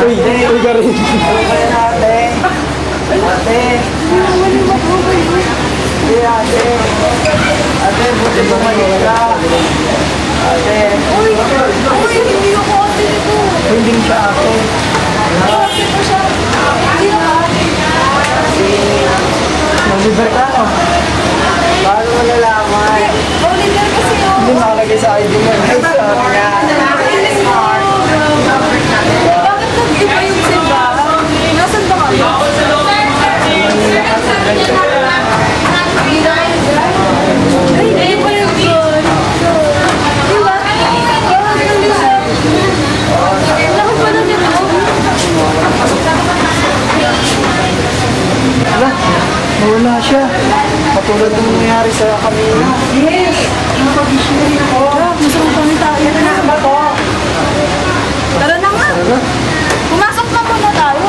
Uy, uy ka rin. Ate. Ate, buti bumalik ka. Ate. Uy, hindi ako ate nito. Hindi siya ate. Ate ko siya. Sino ka? Oliver ka, no? Paano mo nalaman? Oliver kasi yun. Hindi nakalagay sa ID mo. Ay, sorry nga. Bakit nag-iba yung simba? Nasaan ba kayo? Ay, hindi pa yung good. Diba? Laki pa lang yun ako. Wala, nawala siya. Katulad ng nangyari sa kanina. Yes! Masarap kami tayo. Tara na to. Tara na nga. Pumasok na muna tayo.